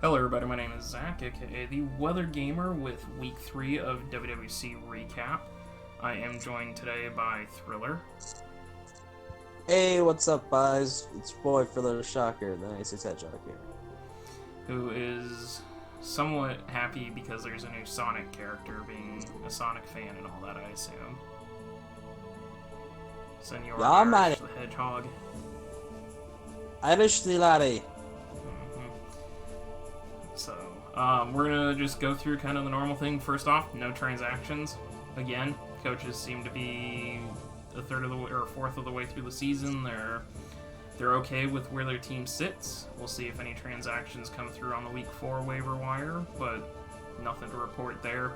Hello everybody, my name is Zach, aka the Weather Gamer, with Week 3 of WWC Recap. I am joined today by Thriller. Hey, what's up, guys? It's your boy Thriller Shocker, the nicest hedgehog here. Who is somewhat happy because there's a new Sonic character, being a Sonic fan and all that, I assume. Senor Irish the Hedgehog. Irish the laddie. So, we're gonna just go through kind of the normal thing. First off, no transactions. Again, coaches seem to be a third of the way, or a fourth of the way through the season. They're okay with where their team sits. We'll see if any transactions come through on the Week 4 waiver wire, but nothing to report there.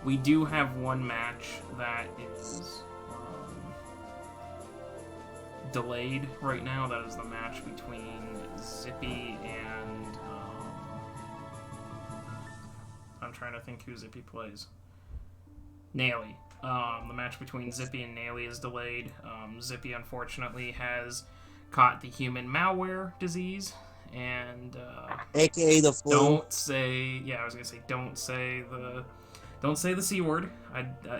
We do have one match that is delayed right now. That is the match between Zippy and I'm trying to think who Zippy plays. Naily. The match between Zippy and Naily is delayed. Zippy, unfortunately, has caught the human malware disease, and AKA the flu. Don't say the C word.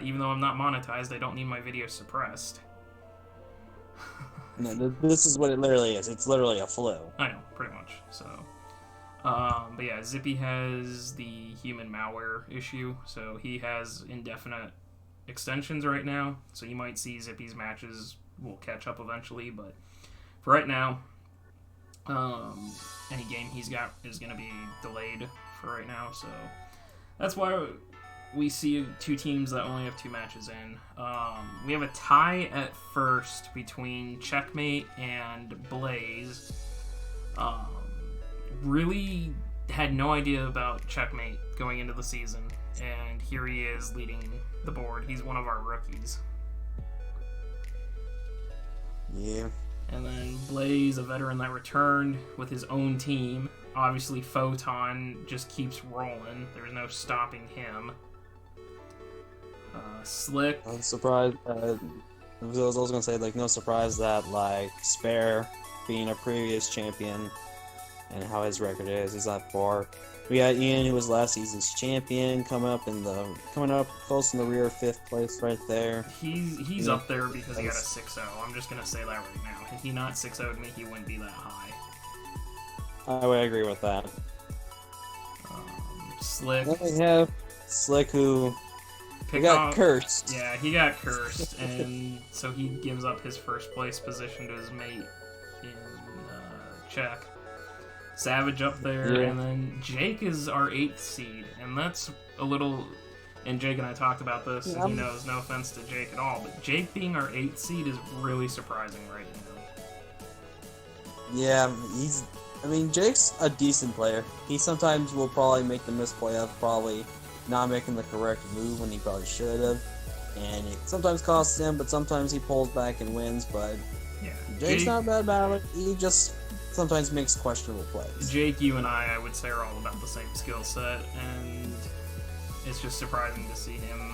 Even though I'm not monetized, I don't need my video suppressed. No, this is what it literally is. It's literally a flu. I know, pretty much. So, but yeah, Zippy has the human malware issue, so he has indefinite extensions right now. So you might see Zippy's matches will catch up eventually, but for right now, any game he's got is going to be delayed for right now. So that's why we see two teams that only have two matches in. We have a tie at first between Checkmate and Blaze. Really had no idea about Checkmate going into the season, and here he is leading the board. He's one of our rookies. Yeah. And then Blaze, a veteran that returned with his own team. Obviously, Photon just keeps rolling. There's no stopping him. Slick. I'm surprised. I was gonna say, like, no surprise that, like, Spare being a previous champion and how his record is. He's not far. We got Ian, who was last season's champion, coming up close in the rear, 5th place right there. He's up there because he got a 6-0. I'm just gonna say that right now. If he not 6-0'd me, he wouldn't be that high. I would agree with that. Slick. Then we have Slick, who got cursed. Yeah, he got cursed, and so he gives up his first place position to his mate in Czech. Savage up there, yeah. And then Jake is our 8th seed, and that's a little. And Jake and I talked about this, and he knows. No offense to Jake at all, but Jake being our 8th seed is really surprising right now. Yeah, Jake's a decent player. He sometimes will probably make the misplay of probably not making the correct move when he probably should have, and it sometimes costs him, but sometimes he pulls back and wins. But yeah, Jake's not bad about it. He just sometimes makes questionable plays. Jake, you and I would say, are all about the same skill set, and it's just surprising to see him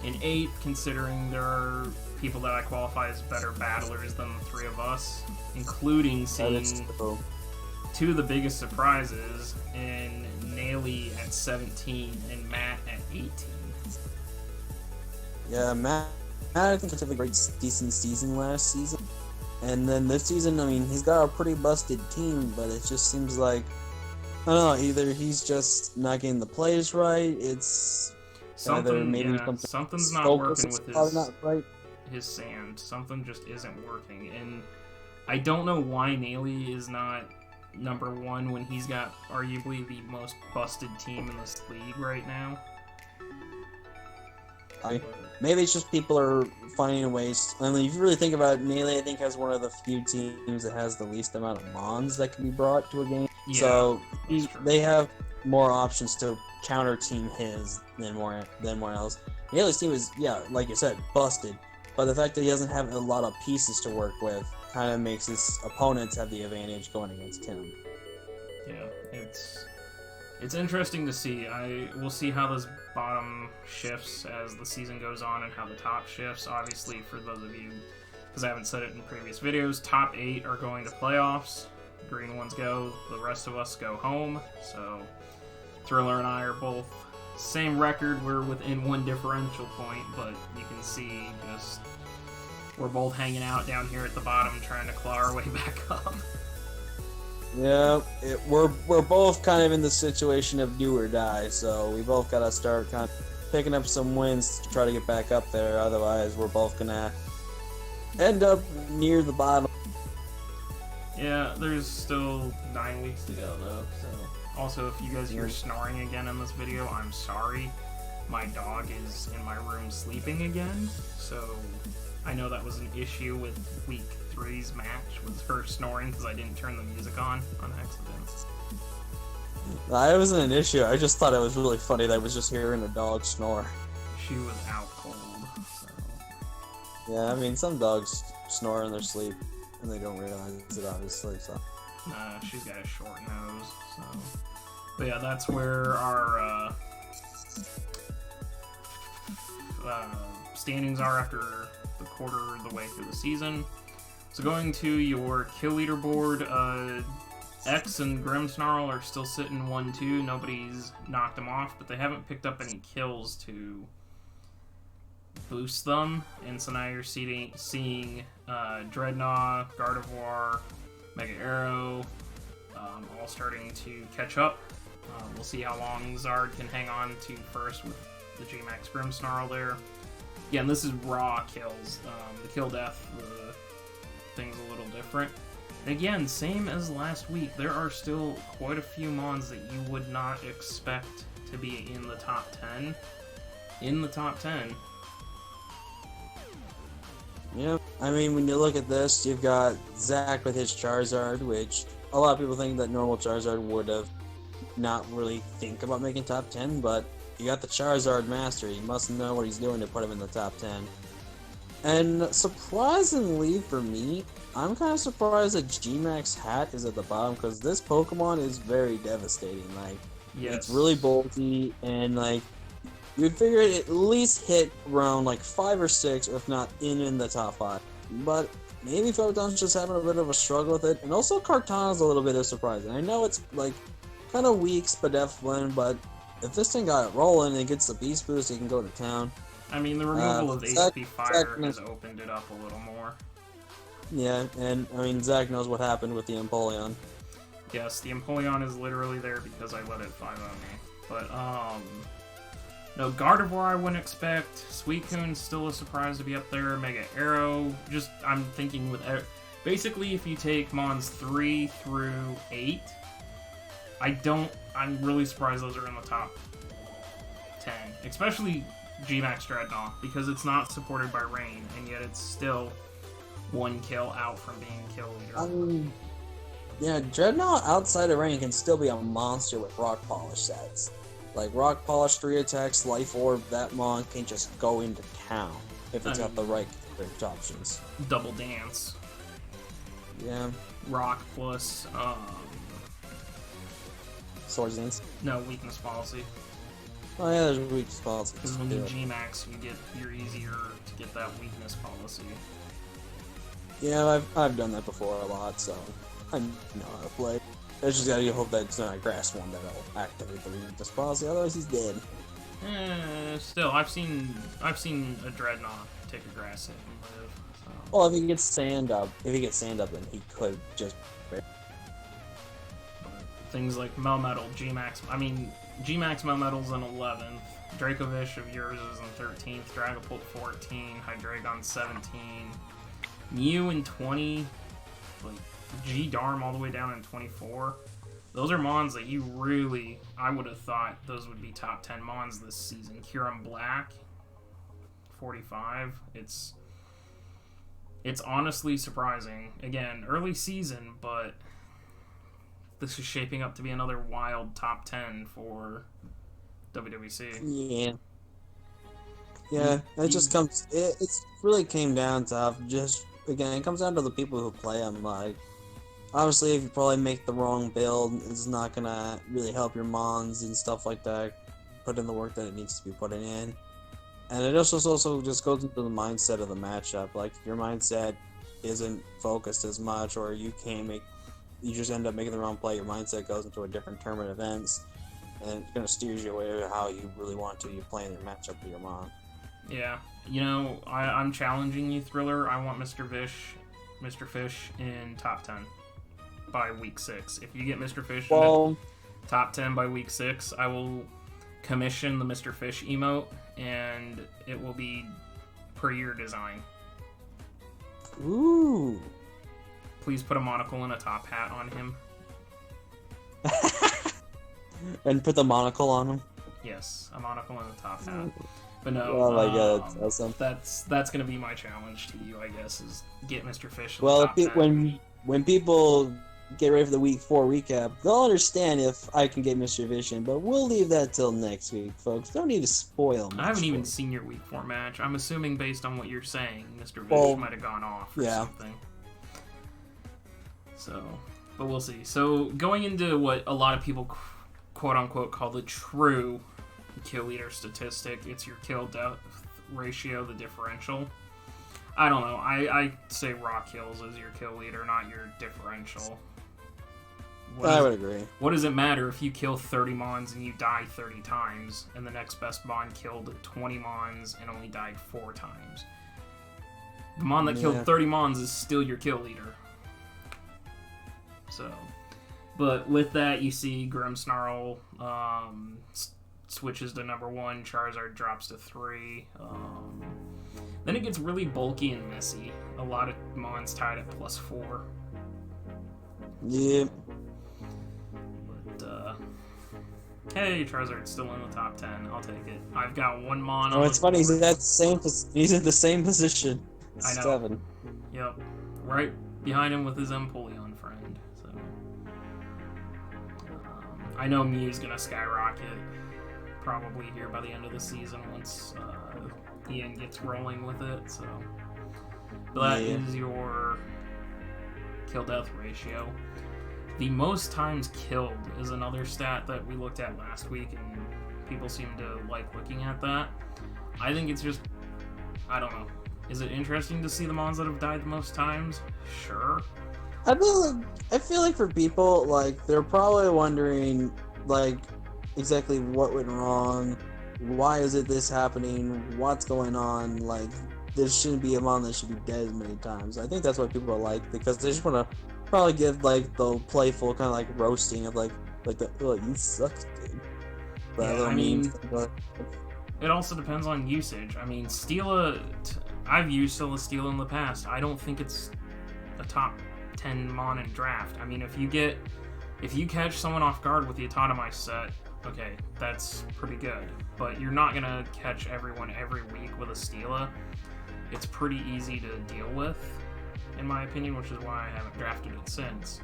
in 8, considering there are people that I qualify as better battlers than the three of us, including seeing two of the biggest surprises in Naily at 17 and Matt at 18. Yeah, Matt I think had a great, decent season last season. And then this season, he's got a pretty busted team, but it just seems like, I don't know, either he's just not getting the plays right, it's something's not working with his sand. Something just isn't working. And I don't know why Naily is not number 1 when he's got arguably the most busted team in this league right now. Maybe it's just people are finding ways. If you really think about it, Naily, I think, has one of the few teams that has the least amount of mons that can be brought to a game. Yeah, so they have more options to counter team his than more else. Naily's team is, like you said, busted. But the fact that he doesn't have a lot of pieces to work with kind of makes his opponents have the advantage going against him. Yeah, it's interesting to see. We'll see how this bottom shifts as the season goes on and how the top shifts. Obviously, for those of you, because I haven't said it in previous videos, top 8 are going to playoffs. green ones go, the rest of us go home. So Thriller and I are both same record. We're within 1 differential point, but you can see just we're both hanging out down here at the bottom trying to claw our way back up. Yeah, we're both kind of in the situation of do or die, so we both got to start kind of picking up some wins to try to get back up there. Otherwise, we're both going to end up near the bottom. Yeah, there's still 9 weeks to go, though, so... Also, if you guys hear snoring again in this video, I'm sorry. My dog is in my room sleeping again, so I know that was an issue with week 3's match, was her snoring because I didn't turn the music on accident. That wasn't an issue, I just thought it was really funny that I was just hearing a dog snore. She was out cold, so... Yeah, I mean, some dogs snore in their sleep, and they don't realize it, obviously, so... She's got a short nose, so... But yeah, that's where our standings are after the quarter of the way through the season. So going to your kill leaderboard, X and Grimmsnarl are still sitting 1-2. Nobody's knocked them off, but they haven't picked up any kills to boost them. And so now you're seeing Dreadnought, Gardevoir, Mega Arrow, all starting to catch up. We'll see how long Zard can hang on to first with the G-Max Grimmsnarl there. Again, this is raw kills. The kill death, the thing's a little different. And again, same as last week, there are still quite a few mons that you would not expect to be in the top 10. In the top 10. Yep, I mean, when you look at this, you've got Zach with his Charizard, which a lot of people think that normal Charizard would have not really think about making top 10, but you got the Charizard Master. You must know what he's doing to put him in the top 10. And surprisingly for me, I'm kind of surprised that G-Max Hat is at the bottom, because this Pokemon is very devastating. Like, yes. It's really bulky, and like, you'd figure it at least hit around like 5 or 6, if not in the top 5. But maybe Photon's just having a bit of a struggle with it, and also Kartana's a little bit of surprising. I know it's like kind of weak Spadeflin, but if this thing got it rolling and it gets the Beast Boost, it can go to town. I mean, the removal of HP Fire has opened it up a little more. Yeah, and I mean, Zach knows what happened with the Empoleon. Yes, the Empoleon is literally there because I let it 5-0 me. But, no, Gardevoir I wouldn't expect. Suicune's still a surprise to be up there. Mega Arrow, just, I'm thinking with... Basically, if you take Mons 3 through 8, I'm really surprised those are in the top 10. Especially G-Max Dreadnought, because it's not supported by Rain, and yet it's still 1 kill out from being kill leader. Yeah, Dreadnought outside of Rain can still be a monster with Rock Polish sets. Like, Rock Polish 3 attacks, Life Orb, that Mon can just go into town if it's got the right options. Double Dance. Yeah. Rock plus, Swords Dance? No, Weakness Policy. Oh yeah, there's a weakness policy. Because when you G-Max, you're easier to get that weakness policy. Yeah, I've done that before a lot, so I know how to play. I just gotta hope that it's not a grass one that'll activate the weakness policy, otherwise he's dead. Still, I've seen a Dreadnought take a grass hit and live. So. Well, if he gets sand up, then he could just. Things like Melmetal, G-Max. I mean, G-Max Melmetal's in 11th. Dracovish of yours is in 13th. Dragapult 14. Hydreigon 17. Mew in 20. Like G-Darm all the way down in 24. Those are Mons that you really, I would have thought those would be top 10 Mons this season. Kyurem Black, 45. It's honestly surprising. Again, early season, but this is shaping up to be another wild top 10 for WWC. Yeah. Yeah, it just comes, it's really came down to just, again, it comes down to the people who play them. Like, obviously, if you probably make the wrong build, it's not gonna really help your Mons and stuff like that put in the work that it needs to be putting in. And it also just goes into the mindset of the matchup. Like, if your mindset isn't focused as much, or you can't make you just end up making the wrong play. Your mindset goes into a different tournament events, and it kind of steers you away to how you really want to. You play in your matchup with your Mon. Yeah, I'm challenging you, Thriller. I want Mr. Fish in top 10 by week 6. If you get Mr. Fish in top 10 by week 6, I will commission the Mr. Fish emote, and it will be per your design. Ooh. Please put a monocle and a top hat on him. And put the monocle on him? Yes, a monocle and a top hat. But no, oh my god, that's awesome. That's gonna be my challenge to you, I guess, is get Mr. Fish in well, the top 10. when people get ready for the week 4 recap, they'll understand if I can get Mr. Fish in, but we'll leave that till next week, folks. Don't need to spoil much. I haven't even seen your week 4 match. I'm assuming based on what you're saying, Mr. Fish might have gone off or something. So, but we'll see. So, going into what a lot of people quote-unquote call the true kill leader statistic, it's your kill-death ratio, the differential. I don't know. I say raw kills is your kill leader, not your differential. I would agree. What does it matter if you kill 30 Mons and you die 30 times, and the next best Mon killed 20 Mons and only died 4 times? The Mon that killed 30 Mons is still your kill leader. So, but with that, you see Grimmsnarl switches to number 1, Charizard drops to 3. Then it gets really bulky and messy. A lot of Mons tied at +4. Yeah. But, hey, Charizard's still in the top 10. I'll take it. I've got 1 Mon on Oh, it's funny. He's in the same position. I know. 7. Yep. Right behind him with his Empoleon friend. So, I know Mew's gonna skyrocket probably here by the end of the season once Ian gets rolling with it. So, but that is your kill-death ratio. The most times killed is another stat that we looked at last week, and people seem to like looking at that. I think it's just, I don't know. Is it interesting to see the Mons that have died the most times? Sure. I feel like for people, like, they're probably wondering, like, exactly what went wrong, why is it this happening, what's going on, like, there shouldn't be a Mon that should be dead as many times. I think that's what people are like, because they just want to probably give, like, the playful kind of, like, roasting of, like the, oh, you suck, dude. But yeah, I mean, it also depends on usage. I mean, I've used Steel in the past. I don't think it's a top 10 Mon in draft. I mean, if you catch someone off guard with the Autotomize set, okay, that's pretty good. But you're not gonna catch everyone every week with a Steela. It's pretty easy to deal with, in my opinion, which is why I haven't drafted it since.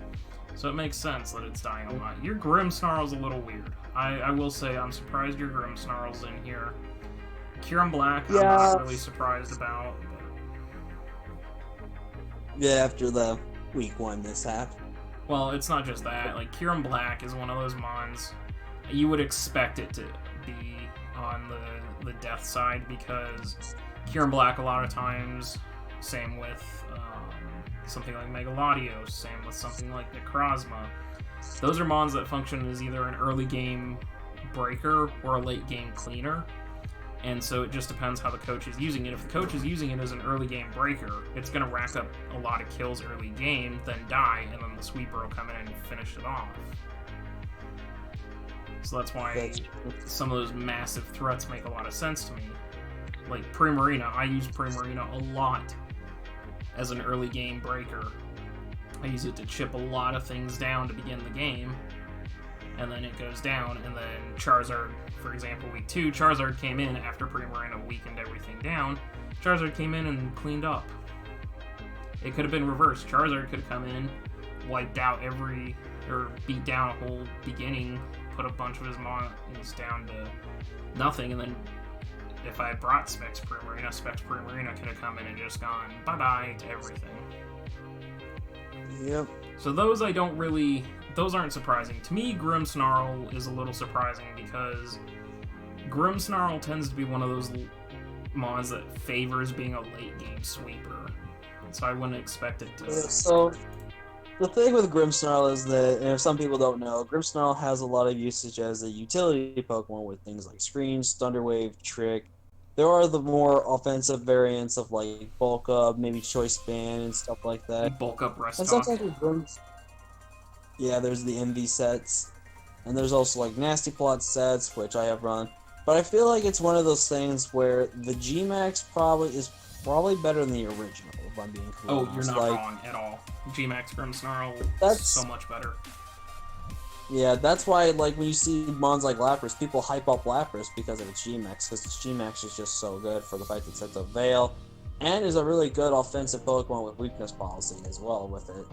So it makes sense that it's dying a lot. Your Grimmsnarl's a little weird. I will say I'm surprised your Grimmsnarl's in here. Kyurem Black, I'm not really surprised about. Yeah, after the week 1 mishap. Well, it's not just that. Like, Kyurem Black is one of those Mons you would expect it to be on the death side, because Kyurem Black a lot of times, same with something like Megalodios, same with something like Necrozma. Those are Mons that function as either an early game breaker or a late game cleaner. And so it just depends how the coach is using it. If the coach is using it as an early game breaker, it's going to rack up a lot of kills early game, then die, and then the sweeper will come in and finish it off. So that's why some of those massive threats make a lot of sense to me. Like Primarina, I use Primarina a lot as an early game breaker. I use it to chip a lot of things down to begin the game, and then it goes down, and then Charizard, for example, week 2, Charizard came in after Primarina weakened everything down. Charizard came in and cleaned up. It could have been reversed. Charizard could have come in, wiped out beat down a whole beginning, put a bunch of his Mons down to nothing, and then if I had brought Specs Primarina could have come in and just gone bye-bye to everything. Yep. So those aren't surprising. To me, Grimmsnarl is a little surprising because Grimmsnarl tends to be one of those Mons that favors being a late game sweeper. So I wouldn't expect it to. So the thing with Grimmsnarl is that, and if some people don't know, Grimmsnarl has a lot of usage as a utility Pokemon with things like Screens, Thunder Wave, Trick. There are the more offensive variants of like Bulk Up, maybe Choice Band and stuff like that. Bulk up Rest And Talk. sometimes with Grims, yeah, there's the MV sets, and there's also like Nasty Plot sets, which I have run. But I feel like it's one of those things where the Gmax is probably better than the original, if I'm being completely Oh, honest. you're not wrong at all. Gmax Grimmsnarl is so much better. Yeah, that's why, like, when you see mons like Lapras, people hype up Lapras because of its Gmax, because its Gmax is just so good for the fact that it sets a Veil, and is a really good offensive Pokemon with weakness policy as well with it.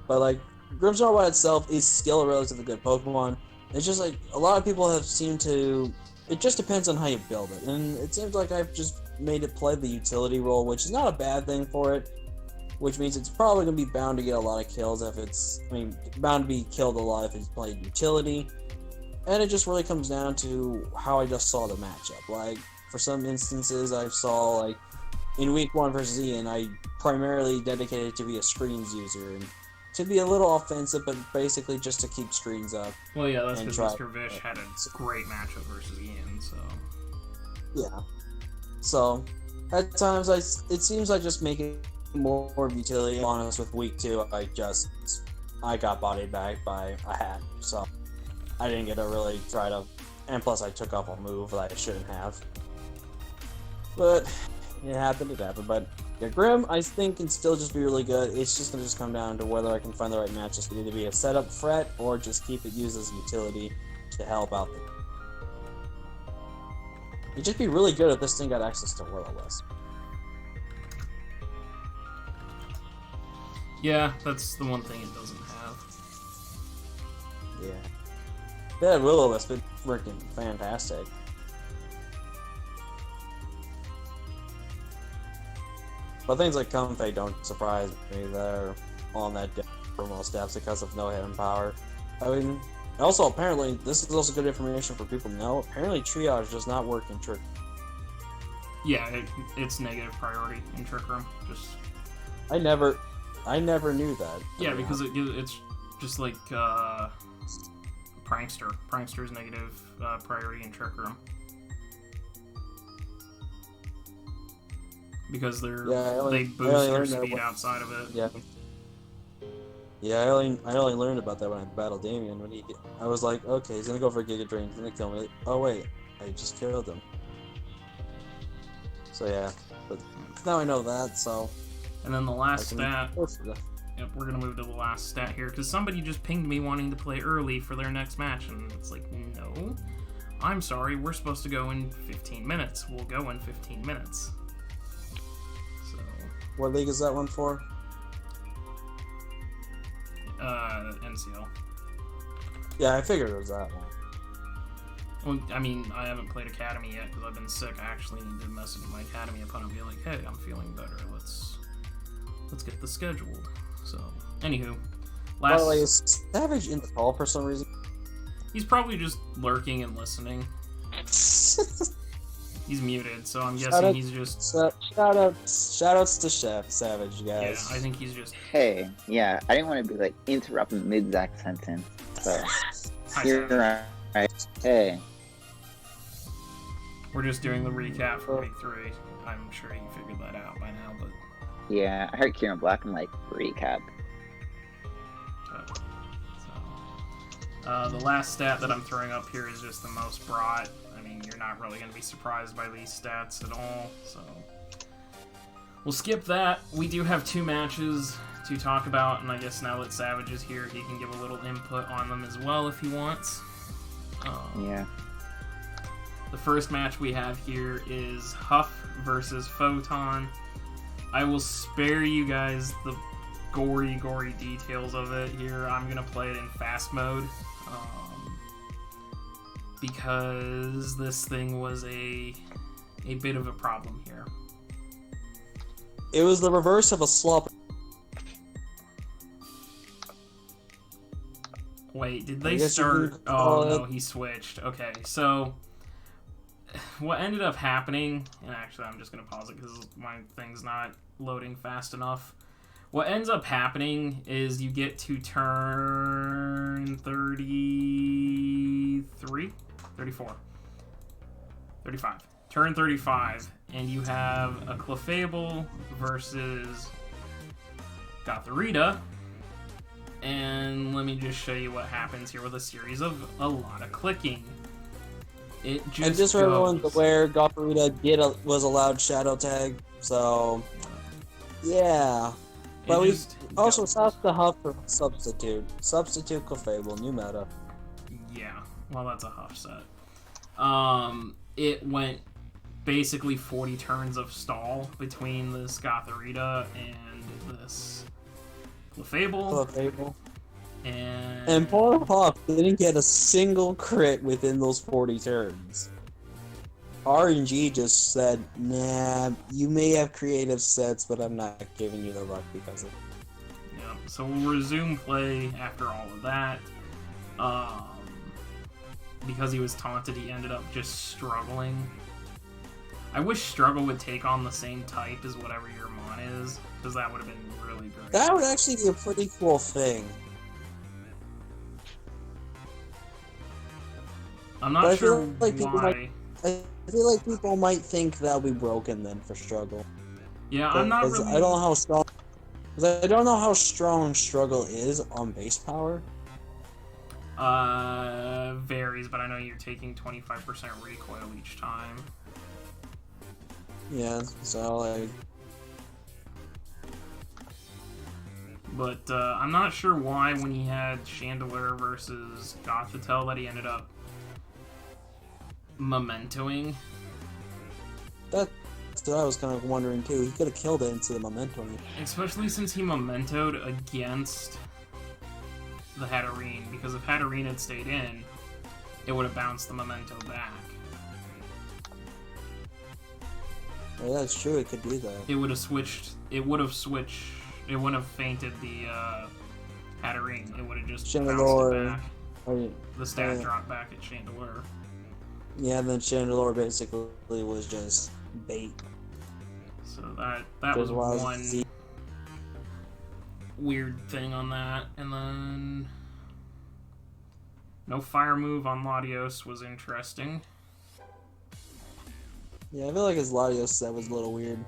But, like, Grimmsnarl by itself is still a relatively good Pokemon. It's just, like, a lot of people have seemed to... It just depends on how you build it, and it seems like I've just made it play the utility role, which is not a bad thing for it, which means it's probably going to be bound to get a lot of kills if it's... bound to be killed a lot if it's played utility. And it just really comes down to how I just saw the matchup. Like, for some instances, I saw, like, in Week 1 versus Ian, I primarily dedicated to be a Screens user, and to be a little offensive, but basically just to keep Screens up. Well, yeah, that's because Mr. Vish had a great matchup versus Ian, so... Yeah. So, at times, it seems I just make it more of utility. Honest, with Week 2, I got bodied back by a hat, so I didn't get to really try to... And plus, I took off a move that I shouldn't have. But, it happened, but... Yeah, Grim, I think, can still just be really good. It's just going to come down to whether I can find the right matches to either be a setup threat or just keep it used as utility to help out the... It'd just be really good if this thing got access to Will-O-Wisp. Yeah, that's the one thing it doesn't have. Yeah. Yeah, Will-O-Wisp, it's freaking fantastic. But things like Comfey don't surprise me. They're on that depth for most depths because of no hidden power. I mean, also apparently, this is also good information for people to know. Apparently, Triage does not work in Trick. Yeah, it's negative priority in Trick Room. Just I never knew that. Yeah, because it's just like Prankster. Prankster's negative priority in Trick Room. Because they boost their speed outside of it. Yeah. Yeah, I only learned about that when I battled Damien. I was like, okay, he's gonna go for Giga Drain, he's gonna kill me. Oh wait, I just killed him. So yeah, but now I know that. So. And then the last stat. Yep, we're gonna move to the last stat here because somebody just pinged me wanting to play early for their next match, and it's like, no, I'm sorry, we're supposed to go in 15 minutes. We'll go in 15 minutes. What league is that one for? NCL. Yeah, I figured it was that one. Well, I mean, I haven't played Academy yet because I've been sick. I actually need to message my Academy opponent and be like, hey, I'm feeling better. Let's get this scheduled. So, anywho. By the way, is Savage in the call for some reason? He's probably just lurking and listening. He's muted, so I'm guessing he's just... Shoutouts to Chef Savage, guys. Yeah, I think he's just... Hey, yeah, I didn't want to be, like, interrupting mid-exact sentence, so... You're right. Hey. We're just doing the recap for Week 3. I'm sure you figured that out by now, but... Yeah, I heard Kieran Black and, like, recap. The last stat that I'm throwing up here is just the most brought. I mean, you're not really going to be surprised by these stats at all, so... We'll skip that. We do have 2 matches to talk about, and I guess now that Savage is here, he can give a little input on them as well if he wants. Yeah. The first match we have here is Huff versus Photon. I will spare you guys the gory details of it here. I'm going to play it in fast mode. Because this thing was a bit of a problem here. It was the reverse of a slop. Wait, did they start? Oh no, he switched. Okay, so what ended up happening, and actually I'm just going to pause it because my thing's not loading fast enough. What ends up happening is you get to turn 33? 34. 35. Turn 35, and you have a Clefable versus Gotharita. And let me just show you what happens here with a series of a lot of clicking. It just and just for everyone aware, Gotharita was allowed Shadow Tag, so yeah. But we also stopped the Huff for Substitute. Substitute Clefable, new meta. Yeah, well, that's a Huff set. It went basically 40 turns of stall between this Gotharita and this Clefable. And poor Huff didn't get a single crit within those 40 turns. RNG just said, nah, you may have creative sets, but I'm not giving you the luck because of it. Yeah, so we'll resume play after all of that. Because he was taunted, he ended up just struggling. I wish Struggle would take on the same type as whatever your Mon is, because that would have been really great. That would actually be a pretty cool thing. I'm not sure like why. I feel like people might think that'll be broken then for Struggle. Yeah, I'm not really... I don't know how strong... Because I don't know how strong Struggle is on base power. Varies, but I know you're taking 25% recoil each time. Yeah, so like... But, I'm not sure why when he had Chandelure versus Gothitelle that he ended up mementoing. That's what I was kind of wondering too. He could have killed it into the mementoing. Especially since he mementoed against the Hatterene, because if Hatterene had stayed in, it would have bounced the memento back. Yeah, that's true, it could do that. It would have switched, it wouldn't have fainted the Hatterene, it would have just bounced it back. The stat dropped back at Chandelure. Yeah, then Chandelure basically was just bait. So that was one weird thing on that. And then no fire move on Latios was interesting. Yeah, I feel like his Latios set was a little weird.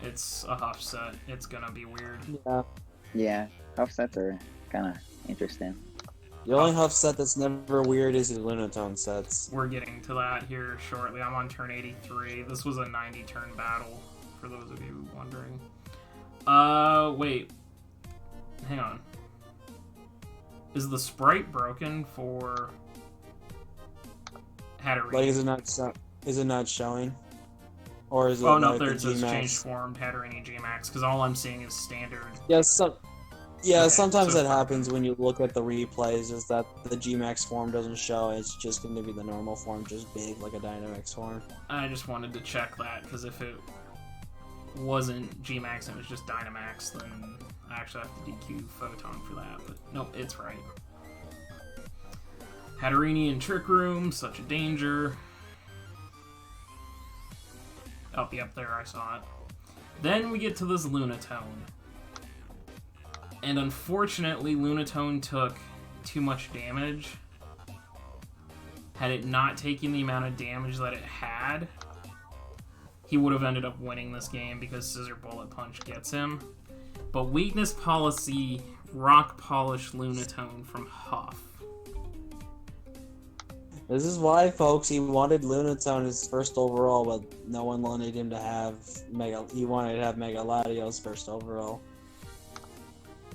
It's a Huff set. It's gonna be weird. Yeah. Yeah, Huff sets are kind of interesting. The only Huff set that's never weird is his Lunatone sets. We're getting to that here shortly. I'm on turn 83. This was a 90-turn battle, for those of you wondering. Wait. Hang on. Is the sprite broken for Hatterene? Like, is it not showing? Or is it no, like there it says G-Max? changed form, Hatterene G-Max, because all I'm seeing is standard. Yes, Okay, sometimes so that happens when you look at the replays, is that the G-Max form doesn't show, it's just going to be the normal form, just big, like a Dynamax form. I just wanted to check that, because if it wasn't G-Max and it was just Dynamax, then I actually have to DQ Photon for that, but nope, it's right. Hatterene in Trick Room, such a danger. Oh, yep, there, I saw it. Then we get to this Lunatone. And unfortunately, Lunatone took too much damage. Had it not taken the amount of damage that it had, he would have ended up winning this game because Scissor Bullet Punch gets him. But Weakness Policy Rock Polish Lunatone from Huff. This is why, folks, he wanted Lunatone as first overall, but no one wanted him to have he wanted to have Mega Latios first overall.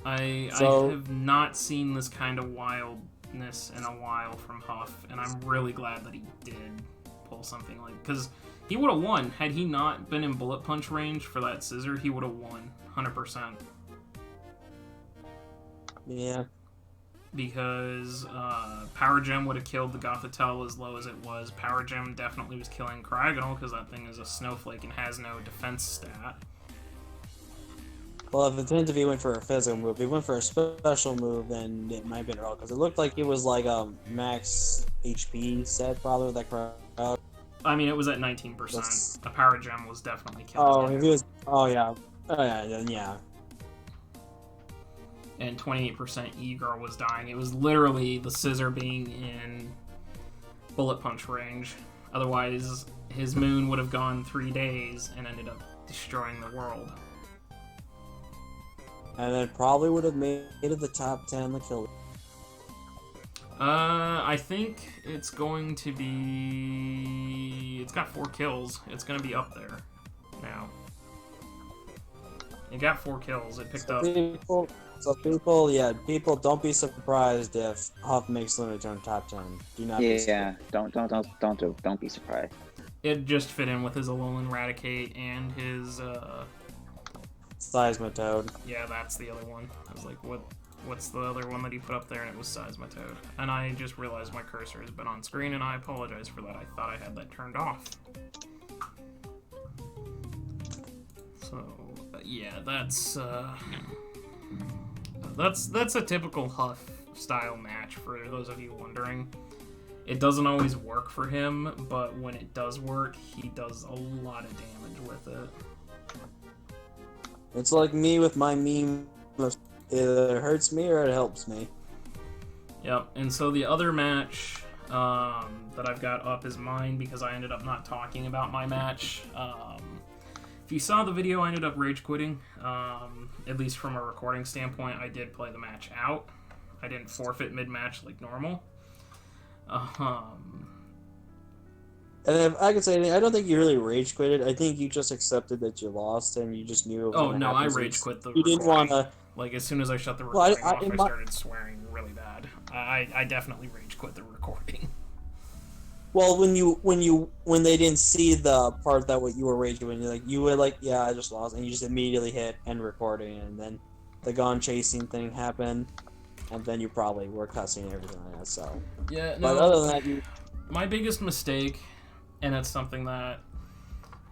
I have not seen this kind of wildness in a while from Huff, and I'm really glad that he did pull something like... Because he would have won. Had he not been in Bullet Punch range for that Scissor, he would have won. 100%. Yeah. Because Power Gem would have killed the Gothitelle as low as it was. Power Gem definitely was killing Cryogonal, because that thing is a snowflake and has no defense stat. Well, if it depends if he went for a physical move. If he went for a special move, then it might have been wrong, because it looked like it was like a max HP set, probably, with that crowd. I mean, it was at 19%. The Power Gem was definitely killing him. If he was... Oh, yeah. Oh, yeah, then yeah. and 28% E-Girl was dying. It was literally the scissor being in bullet punch range. Otherwise, his moon would have gone 3 days and ended up destroying the world. And it probably would have made it the top 10 the kill. I think it's going to be... It's got 4 kills. It's going to be up there now. It got 4 kills. It picked up... People, don't be surprised if Huff makes Luna turn top 10. Do not be surprised. Don't be surprised. It just fit in with his Alolan Raticate and his, Seismitoad. Yeah, that's the other one. I was like, what's the other one that he put up there? And it was Seismitoad. And I just realized my cursor has been on screen, and I apologize for that. I thought I had that turned off. So, yeah, that's a typical Huff style match for those of you wondering. It doesn't always work for him, but when it does work, he does a lot of damage with it. It's like me with my meme. It either hurts me or it helps me. Yep, and so the other match that I've got up is mine because I ended up not talking about my match. If you saw the video, I ended up rage quitting. At least from a recording standpoint, I did play the match out. I didn't forfeit mid-match like normal. And if I could say anything, I don't think you really rage quitted. I think you just accepted that you lost and you just knew it was Oh no, I rage quit the recording. You didn't want to... Like, as soon as I shut the recording off, I started swearing really bad. I definitely rage quit the recording. Well, when they didn't see the part that what you were raging when you were like, yeah, I just lost, and you just immediately hit end recording, and then the gone chasing thing happened, and then you probably were cussing and everything like that. So yeah, no. But other than that, my biggest mistake, and it's something that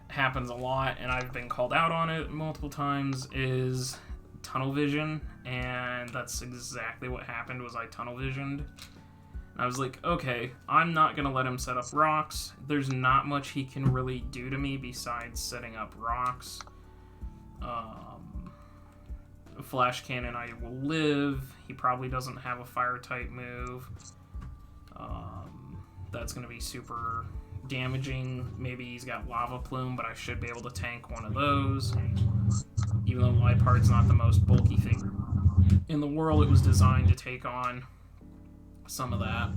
happens a lot, and I've been called out on it multiple times, is tunnel vision, and that's exactly what happened. Was I tunnel visioned? I was like, okay, I'm not going to let him set up rocks. There's not much he can really do to me besides setting up rocks. Flash Cannon, I will live. He probably doesn't have a fire-type move. That's going to be super damaging. Maybe he's got Lava Plume, but I should be able to tank one of those. Even though Liepard's not the most bulky thing in the world, it was designed to take on some of that.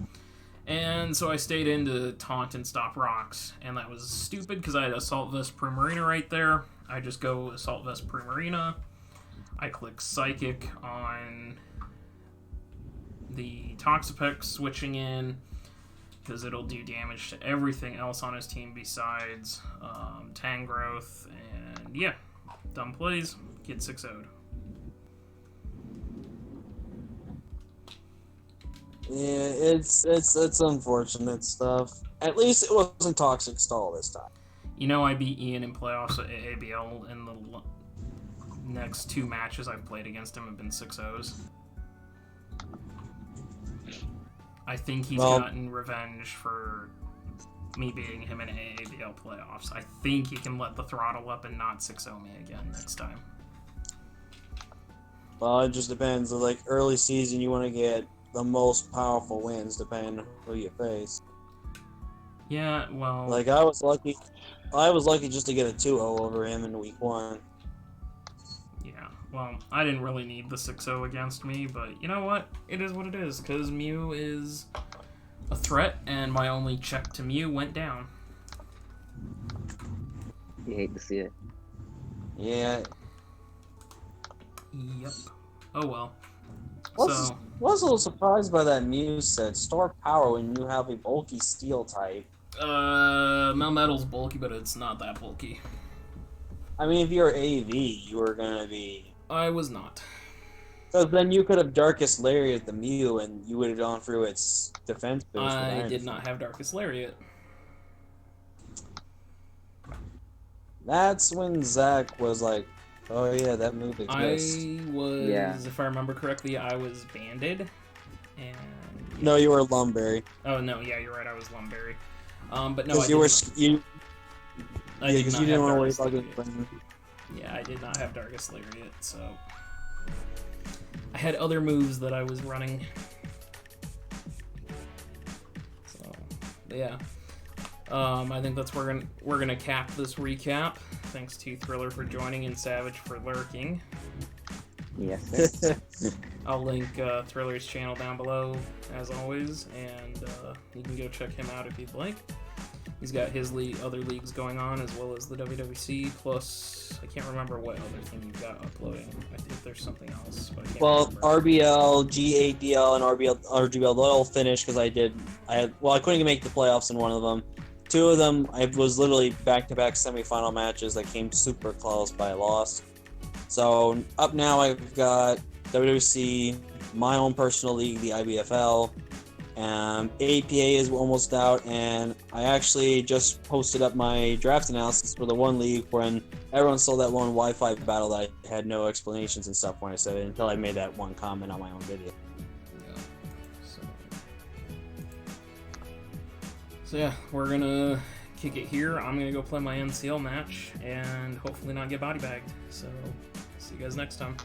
And so I stayed in to taunt and stop rocks, and that was stupid because I had Assault Vest Primarina right there. I just go Assault Vest Primarina. I click Psychic on the Toxapex switching in because it'll do damage to everything else on his team besides Tangrowth, and yeah, dumb plays, get 6-0'd. Yeah, it's unfortunate stuff. At least it wasn't Toxic Stall this time. You know, I beat Ian in playoffs at AABL, and the next 2 matches I've played against him have been 6-0s. I think he's gotten revenge for me beating him in AABL playoffs. I think he can let the throttle up and not 6-0 me again next time. Well, it just depends. Like, early season, you want to get the most powerful wins depending on who you face. Yeah, well... Like, I was lucky just to get a 2-0 over him in week 1. Yeah, well, I didn't really need the 6-0 against me, but you know what? It is what it is, because Mew is a threat, and my only check to Mew went down. You hate to see it. Yeah. Yep. Oh well. Was a little surprised by that Mew set. Store power when you have a bulky steel type. Melmetal's bulky, but it's not that bulky. I mean, if you're AV, you were gonna be... I was not. Because then you could have Darkest Lariat the Mew, and you would have gone through its defense boost. I did not have Darkest Lariat. That's when Zach was like, oh yeah, that move exists. If I remember correctly, I was banded, and... No, you were Lumberry. Oh no, yeah, you're right, I was Lumberry. But no, because you didn't want to worry about getting. Yeah, I did not have Darkest Lariat, so I had other moves that I was running. So, yeah. I think that's where we're gonna cap this recap. Thanks to Thriller for joining and Savage for lurking. Yes, sir. I'll link Thriller's channel down below, as always, and you can go check him out if you'd like. He's got his other leagues going on, as well as the WWC, plus, I can't remember what other thing you've got uploading. I think there's something else, but I can't remember. RBL, GADL, and RGBL, they all finished because I couldn't make the playoffs in one of them. Two of them, I was literally back-to-back semifinal matches that came super close, but I lost. So up now I've got WWC, my own personal league, the IBFL, APA is almost out, and I actually just posted up my draft analysis for the one league when everyone saw that one Wi-Fi battle that I had no explanations and stuff when I said it until I made that one comment on my own video. So yeah, we're gonna kick it here. I'm gonna go play my NCL match and hopefully not get body bagged. So see you guys next time.